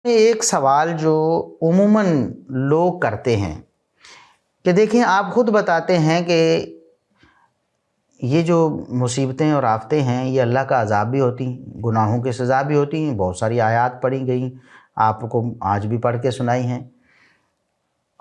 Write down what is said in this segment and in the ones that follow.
ایک سوال جو عموماً لوگ کرتے ہیں کہ دیکھیں آپ خود بتاتے ہیں کہ یہ جو مصیبتیں اور آفتیں ہیں یہ اللہ کا عذاب بھی ہوتی ہیں، گناہوں کی سزا بھی ہوتی ہیں، بہت ساری آیات پڑھی گئیں، آپ کو آج بھی پڑھ کے سنائی ہیں،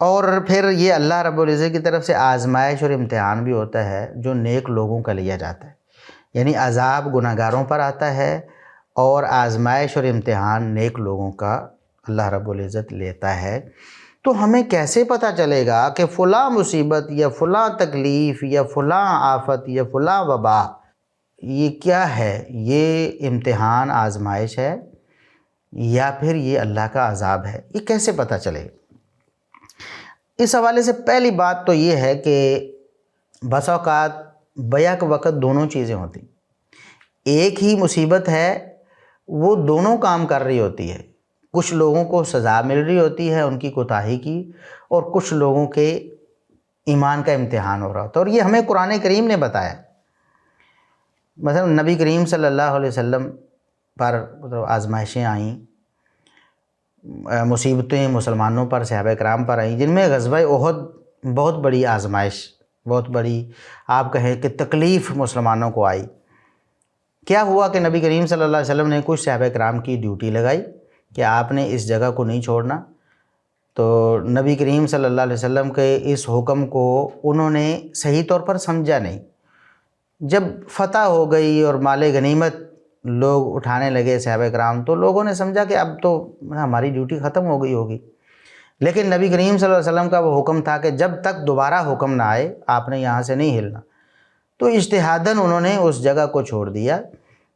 اور پھر یہ اللہ رب العزت کی طرف سے آزمائش اور امتحان بھی ہوتا ہے جو نیک لوگوں کا لیا جاتا ہے، یعنی عذاب گناہ گاروں پر آتا ہے اور آزمائش اور امتحان نیک لوگوں کا اللہ رب العزت لیتا ہے۔ تو ہمیں کیسے پتہ چلے گا کہ فلاں مصیبت یا فلاں تکلیف یا فلاں آفت یا فلاں وبا یہ کیا ہے؟ یہ امتحان آزمائش ہے یا پھر یہ اللہ کا عذاب ہے؟ یہ کیسے پتہ چلے گا؟ اس حوالے سے پہلی بات تو یہ ہے کہ بس اوقات بیک وقت دونوں چیزیں ہوتی، ایک ہی مصیبت ہے وہ دونوں کام کر رہی ہوتی ہے، کچھ لوگوں کو سزا مل رہی ہوتی ہے ان کی کوتاہی کی، اور کچھ لوگوں کے ایمان کا امتحان ہو رہا ہوتا ہے، اور یہ ہمیں قرآن کریم نے بتایا۔ مثلا نبی کریم صلی اللہ علیہ وسلم پر آزمائشیں آئیں، مصیبتیں مسلمانوں پر، صحابہ کرام پر آئیں، جن میں غزوہ احد بہت بڑی آزمائش، بہت بڑی آپ کہیں کہ تکلیف مسلمانوں کو آئی۔ کیا ہوا کہ نبی کریم صلی اللہ علیہ وسلم نے کچھ صحابہ کرام کی ڈیوٹی لگائی کہ آپ نے اس جگہ کو نہیں چھوڑنا، تو نبی کریم صلی اللہ علیہ وسلم کے اس حکم کو انہوں نے صحیح طور پر سمجھا نہیں۔ جب فتح ہو گئی اور مال غنیمت لوگ اٹھانے لگے صحابہ کرام، تو لوگوں نے سمجھا کہ اب تو ہماری ڈیوٹی ختم ہو گئی ہوگی، لیکن نبی کریم صلی اللہ علیہ وسلم کا وہ حکم تھا کہ جب تک دوبارہ حکم نہ آئے آپ نے یہاں سے نہیں ہلنا۔ تو اجتہاداً انہوں نے اس جگہ کو چھوڑ دیا،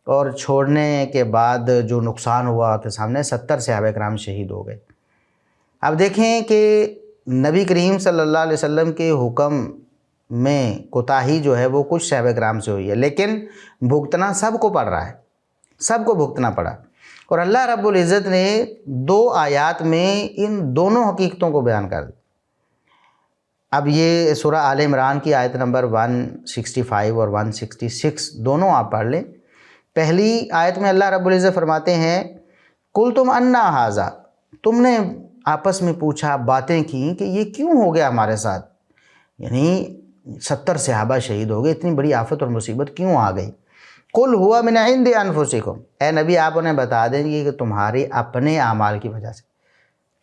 اور چھوڑنے کے بعد جو نقصان ہوا کہ سامنے 70 صحابہ کرام شہید ہو گئے۔ اب دیکھیں کہ نبی کریم صلی اللہ علیہ وسلم کے حکم میں کوتاہی جو ہے وہ کچھ صحابہ کرام سے ہوئی ہے، لیکن بھگتنا سب کو پڑ رہا ہے، سب کو بھگتنا پڑا، اور اللہ رب العزت نے 2 آیات میں ان دونوں حقیقتوں کو بیان کر دیا۔ اب یہ سورہ آل عمران کی آیت نمبر 165 اور 166 دونوں آپ پڑھ لیں۔ پہلی آیت میں اللہ رب العزت فرماتے ہیں قُلْتُمْ أَنَّا هَٰذَا، تم نے آپس میں پوچھا، باتیں کی کہ یہ کیوں ہو گیا ہمارے ساتھ، یعنی 70 صحابہ شہید ہو گئے، اتنی بڑی آفت اور مصیبت کیوں آ گئی؟ قُلْ هُوَ مِنْ عِنْدِ أَنفُسِكُمْ، اے نبی آپ انہیں بتا دیں گے کہ تمہارے اپنے اعمال کی وجہ سے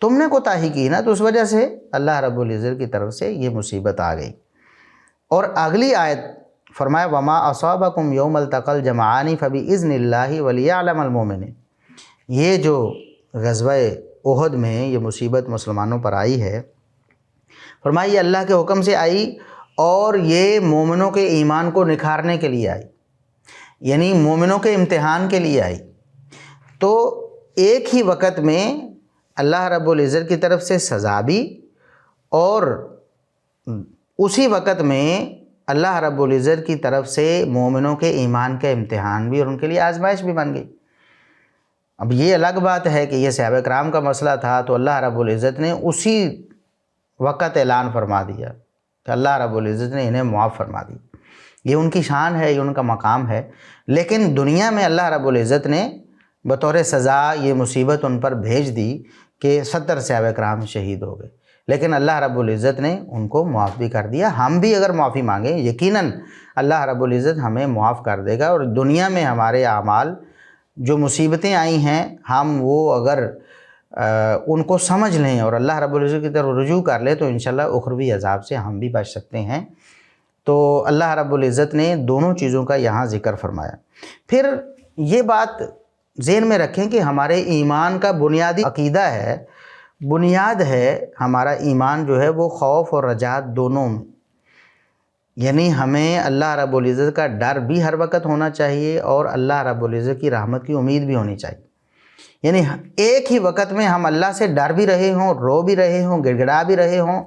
تم نے کوتاہی کی نا، تو اس وجہ سے اللہ رب العزت کی طرف سے یہ مصیبت آ گئی۔ اور اگلی آیت فرمایا وَمَا أَصَابَكُمْ يَوْمَ الْتَقَى الْجَمْعَانِ فَبِإِذْنِ اللَّهِ وَلِيَعْلَمَ الْمُؤْمِنِينَ، یہ جو غزوہ احد میں یہ مصیبت مسلمانوں پر آئی ہے، فرمایا یہ اللہ کے حکم سے آئی اور یہ مومنوں کے ایمان کو نکھارنے کے لیے آئی، یعنی مومنوں کے امتحان کے لیے آئی۔ تو ایک ہی وقت میں اللہ رب العزت کی طرف سے سزا بھی، اور اسی وقت میں اللہ رب العزت کی طرف سے مومنوں کے ایمان کا امتحان بھی اور ان کے لیے آزمائش بھی بن گئی۔ اب یہ الگ بات ہے کہ یہ صحابہ کرام کا مسئلہ تھا، تو اللہ رب العزت نے اسی وقت اعلان فرما دیا کہ اللہ رب العزت نے انہیں معاف فرما دی، یہ ان کی شان ہے، یہ ان کا مقام ہے، لیکن دنیا میں اللہ رب العزت نے بطور سزا یہ مصیبت ان پر بھیج دی کہ 70 صحابہ کرام شہید ہو گئے، لیکن اللہ رب العزت نے ان کو معاف بھی کر دیا۔ ہم بھی اگر معافی مانگیں یقیناً اللہ رب العزت ہمیں معاف کر دے گا، اور دنیا میں ہمارے اعمال جو مصیبتیں آئی ہیں ہم وہ اگر ان کو سمجھ لیں اور اللہ رب العزت کی طرف رجوع کر لیں تو انشاءاللہ اخروی عذاب سے ہم بھی بچ سکتے ہیں۔ تو اللہ رب العزت نے دونوں چیزوں کا یہاں ذکر فرمایا۔ پھر یہ بات ذہن میں رکھیں کہ ہمارے ایمان کا بنیادی عقیدہ ہے، بنیاد ہے ہمارا ایمان جو ہے وہ خوف اور رجاء دونوں میں، یعنی ہمیں اللہ رب العزت کا ڈر بھی ہر وقت ہونا چاہیے اور اللہ رب العزت کی رحمت کی امید بھی ہونی چاہیے، یعنی ایک ہی وقت میں ہم اللہ سے ڈر بھی رہے ہوں، رو بھی رہے ہوں، گڑ گڑا بھی رہے ہوں،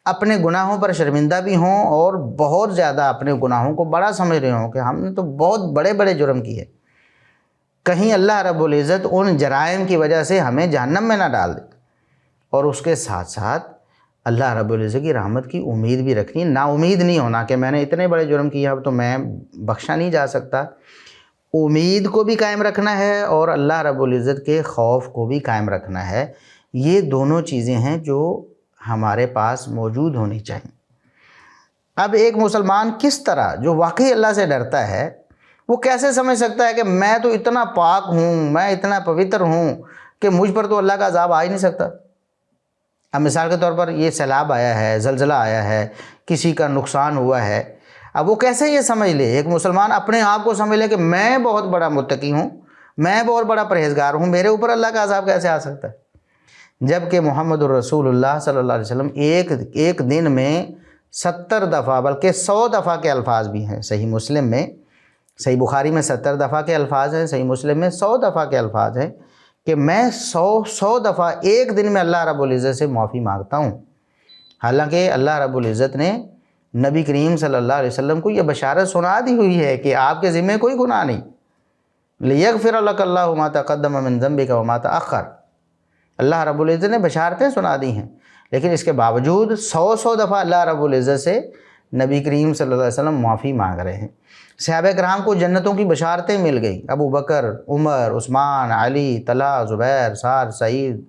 اپنے گناہوں پر شرمندہ بھی ہوں، اور بہت زیادہ اپنے گناہوں کو بڑا سمجھ رہے ہوں کہ ہم نے تو بہت بڑے بڑے جرم کیے، کہیں اللہ رب العزت ان جرائم کی وجہ سے ہمیں جہنم میں نہ ڈال دے، اور اس کے ساتھ ساتھ اللہ رب العزت کی رحمت کی امید بھی رکھنی، نا امید نہیں ہونا کہ میں نے اتنے بڑے جرم کیے اب تو میں بخشا نہیں جا سکتا، امید کو بھی قائم رکھنا ہے اور اللہ رب العزت کے خوف کو بھی قائم رکھنا ہے۔ یہ دونوں چیزیں ہیں جو ہمارے پاس موجود ہونی چاہیے۔ اب ایک مسلمان کس طرح جو واقعی اللہ سے ڈرتا ہے وہ کیسے سمجھ سکتا ہے کہ میں تو اتنا پاک ہوں، میں اتنا پوتر ہوں کہ مجھ پر تو اللہ کا عذاب آ ہی نہیں سکتا۔ اب مثال کے طور پر یہ سیلاب آیا ہے، زلزلہ آیا ہے، کسی کا نقصان ہوا ہے، اب وہ کیسے یہ سمجھ لے، ایک مسلمان اپنے آپ کو سمجھ لے کہ میں بہت بڑا متقی ہوں، میں بہت بڑا پرہیزگار ہوں، میرے اوپر اللہ کا عذاب کیسے آ سکتا ہے؟ جبکہ محمد الرسول اللہ صلی اللہ علیہ وسلم ایک دن میں 70 دفعہ بلکہ 100 دفعہ کے الفاظ بھی ہیں۔ صحیح مسلم میں، صحیح بخاری میں 70 دفعہ کے الفاظ ہیں، صحیح مسلم میں 100 دفعہ کے الفاظ ہیں کہ میں 100 دفعہ ایک دن میں اللہ رب العزت سے معافی مانگتا ہوں۔ حالانکہ اللہ رب العزت نے نبی کریم صلی اللہ علیہ وسلم کو یہ بشارت سنا دی ہوئی ہے کہ آپ کے ذمہ کوئی گناہ نہیں، لِيَغْفِرَ لَكَ اللَّهُ مَا تَقَدَّمَ مِن ذَنبِكَ وَمَا تَأَخَّرَ۔ اللہ رب العزت نے بشارتیں سنا دی ہیں، لیکن اس کے باوجود 100 دفعہ اللہ رب العزت سے نبی کریم صلی اللہ علیہ وسلم معافی مانگ رہے ہیں۔ صحابہ کرام کو جنتوں کی بشارتیں مل گئیں، ابو بکر، عمر، عثمان، علی، طلحہ، زبیر، سعد، سعید،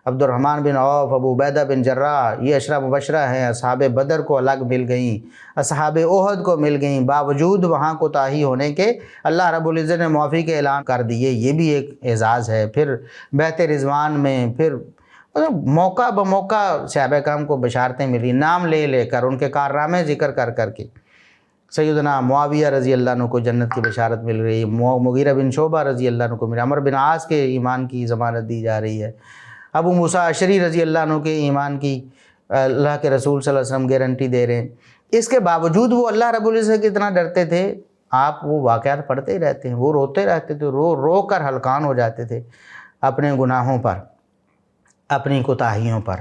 عبد الرحمن بن عوف، ابو عبیدہ بن جراح، یہ عشرہ مبشرہ ہیں۔ اصحاب بدر کو الگ مل گئیں، اصحاب احد کو مل گئیں، باوجود وہاں کوتاہی ہونے کے اللہ رب العزت نے معافی کے اعلان کر دیے، یہ بھی ایک اعزاز ہے۔ پھر بیعت رضوان میں پھر موقع بموقع صحابہ کرام کو بشارتیں ملی، نام لے لے کر، ان کے کارنامے ذکر کر کر کے۔ سیدنا معاویہ رضی اللہ عنہ کو جنت کی بشارت مل رہی، مغیرہ بن شعبہ رضی اللہ عنہ کو مل رہی، عمر بن عاص کے ایمان کی ضمانت دی جا رہی ہے، ابو موسیٰ اشعری رضی اللہ عنہ کے ایمان کی اللہ کے رسول صلی اللہ علیہ وسلم گارنٹی دے رہے ہیں۔ اس کے باوجود وہ اللہ رب العزت کتنا ڈرتے تھے، آپ وہ واقعات پڑھتے ہی رہتے ہیں، وہ روتے رہتے تھے، رو کر ہلکان ہو جاتے تھے اپنے گناہوں پر، اپنی کوتاہیوں پر۔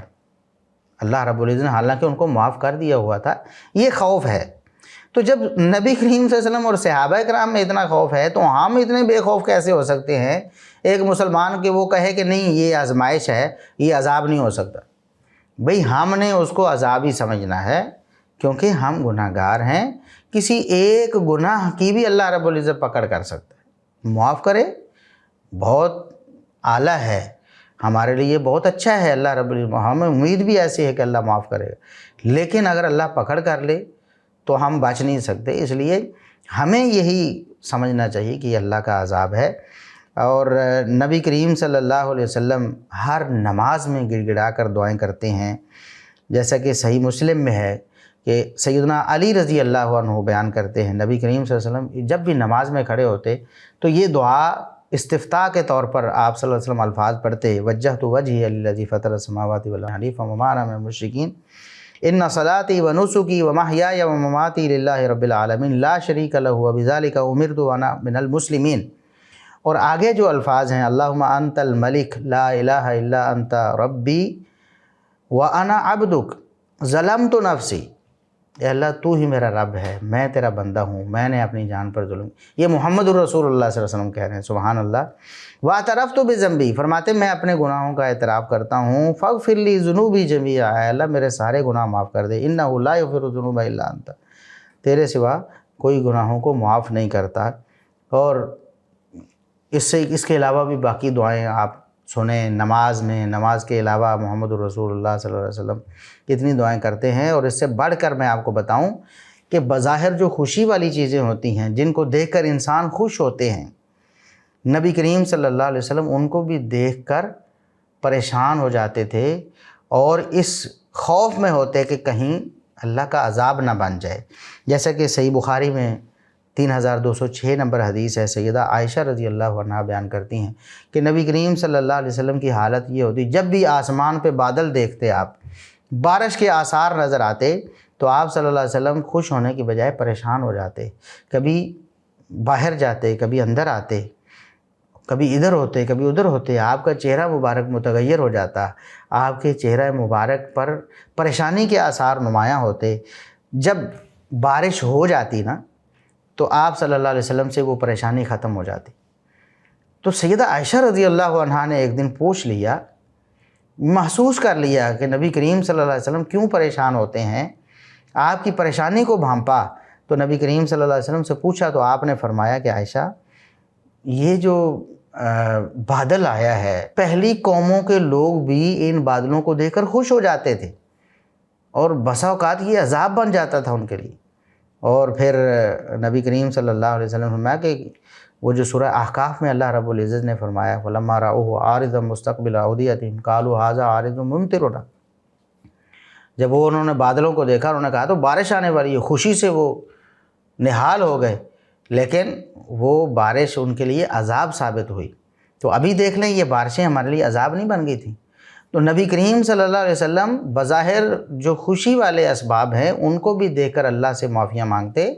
اللہ رب العزت نے حالانکہ ان کو معاف کر دیا ہوا تھا۔ یہ خوف ہے۔ تو جب نبی کریم صلی اللہ علیہ وسلم اور صحابہ کرام میں اتنا خوف ہے تو ہم اتنے بے خوف کیسے ہو سکتے ہیں؟ ایک مسلمان کہ وہ کہے کہ نہیں یہ آزمائش ہے، یہ عذاب نہیں ہو سکتا۔ بھئی ہم نے اس کو عذاب ہی سمجھنا ہے، کیونکہ ہم گناہ گار ہیں۔ کسی ایک گناہ کی بھی اللہ رب العزت پکڑ کر سکتا ہے، معاف کرے، بہت اعلیٰ ہے ہمارے لیے، بہت اچھا ہے اللہ رب العزت، ہمیں امید بھی ایسی ہے کہ اللہ معاف کرے گا۔ لیکن اگر اللہ پکڑ کر لے تو ہم بچ نہیں سکتے، اس لیے ہمیں یہی سمجھنا چاہیے کہ یہ اللہ کا عذاب ہے۔ اور نبی کریم صلی اللہ علیہ وسلم ہر نماز میں گڑ گڑا کر دعائیں کرتے ہیں، جیسا کہ صحیح مسلم میں ہے کہ سیدنا علی رضی اللہ عنہ بیان کرتے ہیں، نبی کریم صلی اللہ علیہ وسلم جب بھی نماز میں کھڑے ہوتے تو یہ دعا استفتاح کے طور پر آپ صلی اللہ علیہ وسلم الفاظ پڑھتے، وجہت وجہی للذی فطر السماوات والارض حنیفا وما انا من المشرکین، ان صلاتی و نسکی و محیای و مماتی للہ رب العالمین لا شریک لہ وبذالک امرت وانا من المسلمین۔ اور آگے جو الفاظ ہیں، اللہم انت الملک لا الہ الا انت ربی وانا عبدک ظلمت نفسی، اے اللہ تو ہی میرا رب ہے، میں تیرا بندہ ہوں، میں نے اپنی جان پر ظلم۔ یہ محمد الرسول اللہ صلی اللہ علیہ وسلم کہہ رہے ہیں، سبحان اللہ۔ واعترفت بذنبی، فرماتے میں اپنے گناہوں کا اعتراف کرتا ہوں، فاغفر لی ذنوبی جمیعا، اے اللہ میرے سارے گناہ معاف کر دے، انہ لا یغفر الذنوب الا انت، تیرے سوا کوئی گناہوں کو معاف نہیں کرتا۔ اور اس کے علاوہ بھی باقی دعائیں آپ سنیں نماز میں، نماز کے علاوہ محمد الرسول اللہ صلی اللہ علیہ وسلم کتنی دعائیں کرتے ہیں۔ اور اس سے بڑھ کر میں آپ کو بتاؤں کہ بظاہر جو خوشی والی چیزیں ہوتی ہیں، جن کو دیکھ کر انسان خوش ہوتے ہیں، نبی کریم صلی اللہ علیہ وسلم ان کو بھی دیکھ کر پریشان ہو جاتے تھے اور اس خوف میں ہوتے کہ کہیں اللہ کا عذاب نہ بن جائے۔ جیسا کہ صحیح بخاری میں 3206 نمبر حدیث ہے، سیدہ عائشہ رضی اللہ عنہا بیان کرتی ہیں کہ نبی کریم صلی اللہ علیہ وسلم کی حالت یہ ہوتی، جب بھی آسمان پہ بادل دیکھتے، آپ بارش کے آثار نظر آتے تو آپ صلی اللہ علیہ وسلم خوش ہونے کی بجائے پریشان ہو جاتے، کبھی باہر جاتے، کبھی اندر آتے، کبھی ادھر ہوتے، کبھی ادھر ہوتے، آپ کا چہرہ مبارک متغیر ہو جاتا، آپ کے چہرہ مبارک پر پریشانی کے آثار نمایاں ہوتے۔ جب بارش ہو جاتی نا تو آپ صلی اللہ علیہ وسلم سے وہ پریشانی ختم ہو جاتی۔ تو سیدہ عائشہ رضی اللہ عنہا نے ایک دن پوچھ لیا، محسوس کر لیا کہ نبی کریم صلی اللہ علیہ وسلم کیوں پریشان ہوتے ہیں، آپ کی پریشانی کو بھانپا۔ تو نبی کریم صلی اللہ علیہ وسلم سے پوچھا تو آپ نے فرمایا کہ عائشہ یہ جو بادل آیا ہے، پہلی قوموں کے لوگ بھی ان بادلوں کو دیکھ کر خوش ہو جاتے تھے، اور بسا اوقات یہ عذاب بن جاتا تھا ان کے لیے۔ اور پھر نبی کریم صلی اللہ علیہ وسلم نے فرمایا کہ وہ جو سورہ احقاف میں اللہ رب العزت نے فرمایا فَلَمَّا رَأَوْهُ عَارِضًا مُسْتَقْبِلَ أَوْدِيَتِهِمْ قَالُوا هَٰذَا عَارِضٌ مُمْطِرُنَا، جب وہ انہوں نے بادلوں کو دیکھا انہوں نے کہا تو بارش آنے والی ہے، خوشی سے وہ نہال ہو گئے، لیکن وہ بارش ان کے لیے عذاب ثابت ہوئی۔ تو ابھی دیکھ لیں یہ بارشیں ہمارے لیے عذاب نہیں بن گئی تھیں۔ تو نبی کریم صلی اللہ علیہ وسلم بظاہر جو خوشی والے اسباب ہیں ان کو بھی دیکھ کر اللہ سے معافیاں مانگتے،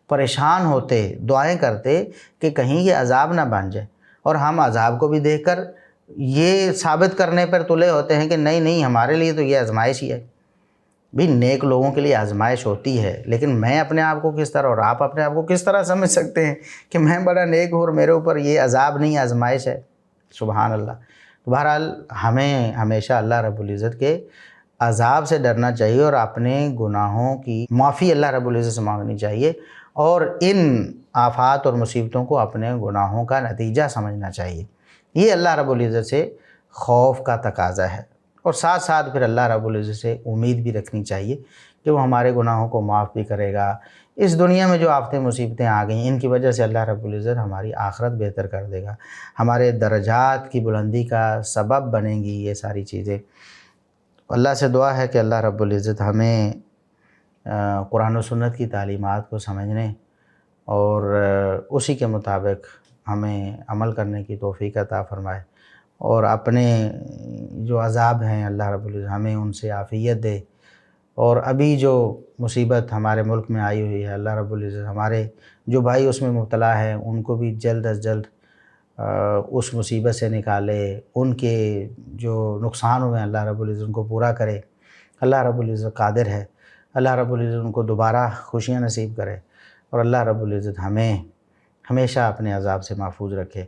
پریشان ہوتے، دعائیں کرتے کہ کہیں یہ عذاب نہ بن جائے، اور ہم عذاب کو بھی دیکھ کر یہ ثابت کرنے پر تلے ہوتے ہیں کہ نہیں نہیں ہمارے لیے تو یہ آزمائش ہی ہے۔ بھی نیک لوگوں کے لیے آزمائش ہوتی ہے، لیکن میں اپنے آپ کو کس طرح اور آپ اپنے آپ کو کس طرح سمجھ سکتے ہیں کہ میں بڑا نیک ہوں اور میرے اوپر یہ عذاب نہیں آزمائش ہے؟ سبحان اللہ۔ تو بہرحال ہمیں ہمیشہ اللہ رب العزت کے عذاب سے ڈرنا چاہیے اور اپنے گناہوں کی معافی اللہ رب العزت سے مانگنی چاہیے، اور ان آفات اور مصیبتوں کو اپنے گناہوں کا نتیجہ سمجھنا چاہیے۔ یہ اللہ رب العزت سے خوف کا تقاضا ہے، اور ساتھ ساتھ پھر اللہ رب العزت سے امید بھی رکھنی چاہیے کہ وہ ہمارے گناہوں کو معاف بھی کرے گا۔ اس دنیا میں جو آفتیں مصیبتیں آ گئیں ان کی وجہ سے اللہ رب العزت ہماری آخرت بہتر کر دے گا، ہمارے درجات کی بلندی کا سبب بنیں گی یہ ساری چیزیں۔ اللہ سے دعا ہے کہ اللہ رب العزت ہمیں قرآن و سنت کی تعلیمات کو سمجھنے اور اسی کے مطابق ہمیں عمل کرنے کی توفیق عطا فرمائے، اور اپنے جو عذاب ہیں اللہ رب العزت ہمیں ان سے عافیت دے، اور ابھی جو مصیبت ہمارے ملک میں آئی ہوئی ہے اللہ رب العزت ہمارے جو بھائی اس میں مبتلا ہیں ان کو بھی جلد از جلد اس مصیبت سے نکالے، ان کے جو نقصان ہوئے ہیں اللہ رب العزت ان کو پورا کرے۔ اللہ رب العزت قادر ہے، اللہ رب العزت ان کو دوبارہ خوشیاں نصیب کرے، اور اللہ رب العزت ہمیں ہمیشہ اپنے عذاب سے محفوظ رکھے۔